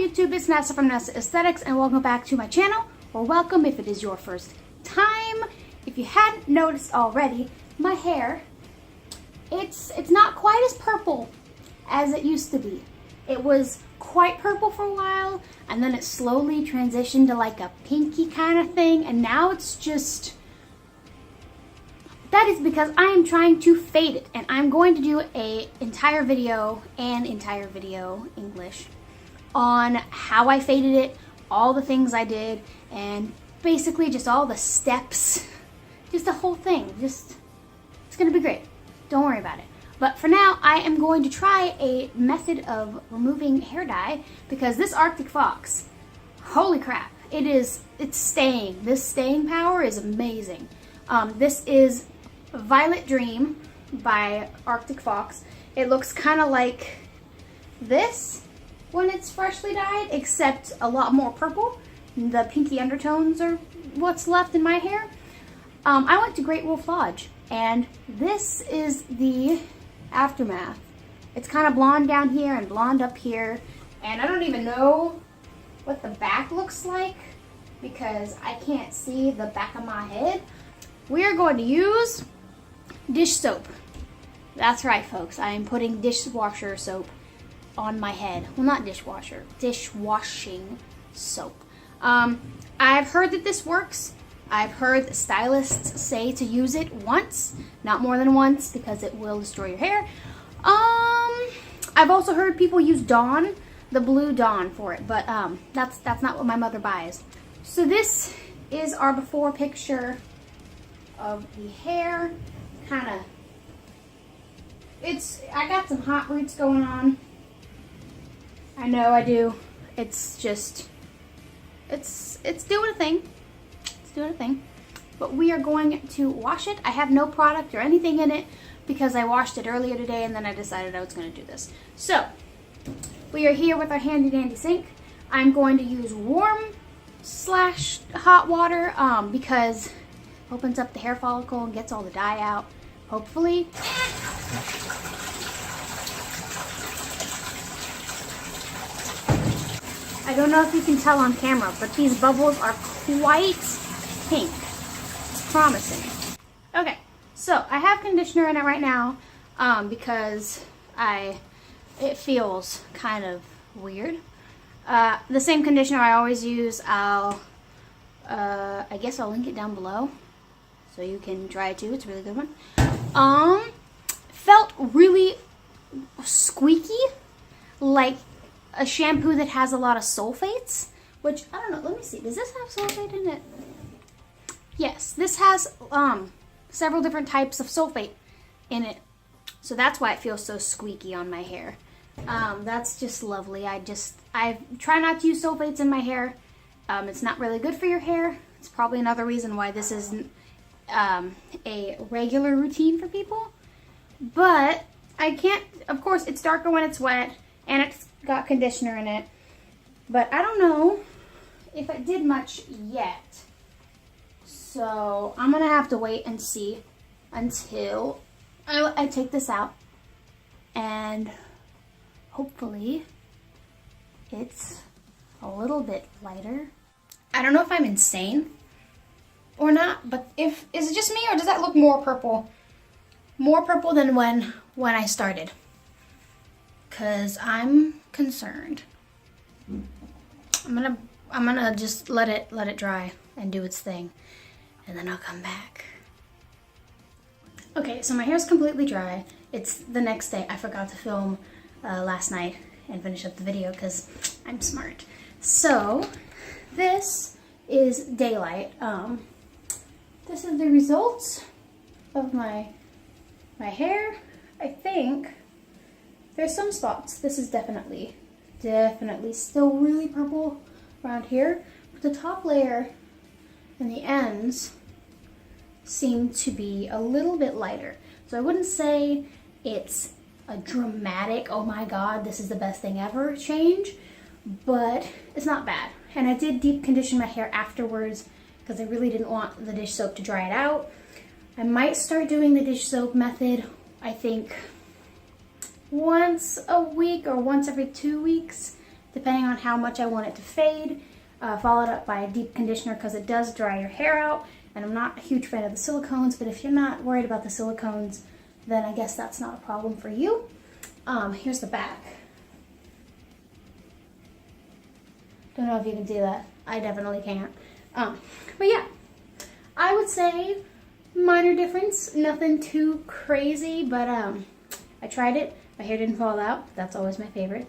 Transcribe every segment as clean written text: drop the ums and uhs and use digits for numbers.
YouTube, it's Nessa from Nessa Aesthetics, and welcome back to my channel, or welcome if it is your first time. If you hadn't noticed already, my hair, it's not quite as purple as it used to be. It was quite purple for a while, and then it slowly transitioned to like a pinky kind of thing, and now it's just... That is because I am trying to fade it, and I'm going to do an entire video English on how I faded it, all the things I did, and basically just all the steps, just the whole thing. It's gonna be great. Don't worry about it. But for now, I am going to try a method of removing hair dye because this Arctic Fox, holy crap, it's staying. This staying power is amazing. This is Violet Dream by Arctic Fox. It looks kind of like this when it's freshly dyed, except a lot more purple. The pinky undertones are what's left in my hair. I went to Great Wolf Lodge, and this is the aftermath. It's kind of blonde down here and blonde up here, and I don't even know what the back looks like because I can't see the back of my head. We are going to use dish soap. That's right, folks. I am putting dishwasher soap on my head. Well, not dishwasher, dishwashing soap. I've heard that this works. I've heard that stylists say to use it once, not more than once, because it will destroy your hair. I've also heard people use Dawn, the blue Dawn for it, but that's not what my mother buys. So this is our before picture of the hair. I got some hot roots going on. I know I do. It's just, it's doing a thing. It's doing a thing. But we are going to wash it. I have no product or anything in it because I washed it earlier today and then I decided I was going to do this. So, we are here with our handy dandy sink. I'm going to use warm/hot water because it opens up the hair follicle and gets all the dye out, hopefully. I don't know if you can tell on camera, but these bubbles are quite pink. It's promising. Okay, so I have conditioner in it right now because it feels kind of weird. The same conditioner I always use, I guess I'll link it down below so you can try it too. It's a really good one. Felt really squeaky, like a shampoo that has a lot of sulfates, which, I don't know, let me see, does this have sulfate in it? Yes, this has several different types of sulfate in it, so that's why it feels so squeaky on my hair. That's just lovely. I try not to use sulfates in my hair. It's not really good for your hair. It's probably another reason why this isn't a regular routine for people, but I can't, of course, it's darker when it's wet, and it's got conditioner in it, but I don't know if it did much yet, so I'm gonna have to wait and see until I take this out, and hopefully it's a little bit lighter. I don't know if I'm insane or not, but is it just me, or does that look more purple? More purple than when I started, because I'm concerned. I'm gonna just let it dry and do its thing, and then I'll come back. Okay, so my hair's completely dry. It's the next day. I forgot to film last night and finish up the video because I'm smart. So this is daylight. This is the results of my hair. I think there's some spots. This is definitely still really purple around here, but the top layer and the ends seem to be a little bit lighter. So I wouldn't say it's a dramatic, oh my god, this is the best thing ever change, but it's not bad. And I did deep condition my hair afterwards because I really didn't want the dish soap to dry it out. I might start doing the dish soap method, I think once a week or once every 2 weeks, depending on how much I want it to fade. Followed up by a deep conditioner because it does dry your hair out. And I'm not a huge fan of the silicones, but if you're not worried about the silicones, then I guess that's not a problem for you. Here's the back. Don't know if you can see that. I definitely can't. But yeah, I would say minor difference, nothing too crazy, but I tried it. My hair didn't fall out. That's always my favorite.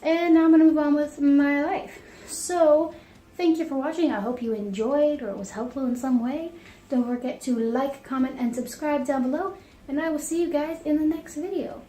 And now I'm gonna move on with my life. So, thank you for watching. I hope you enjoyed or it was helpful in some way. Don't forget to like, comment, and subscribe down below. And I will see you guys in the next video.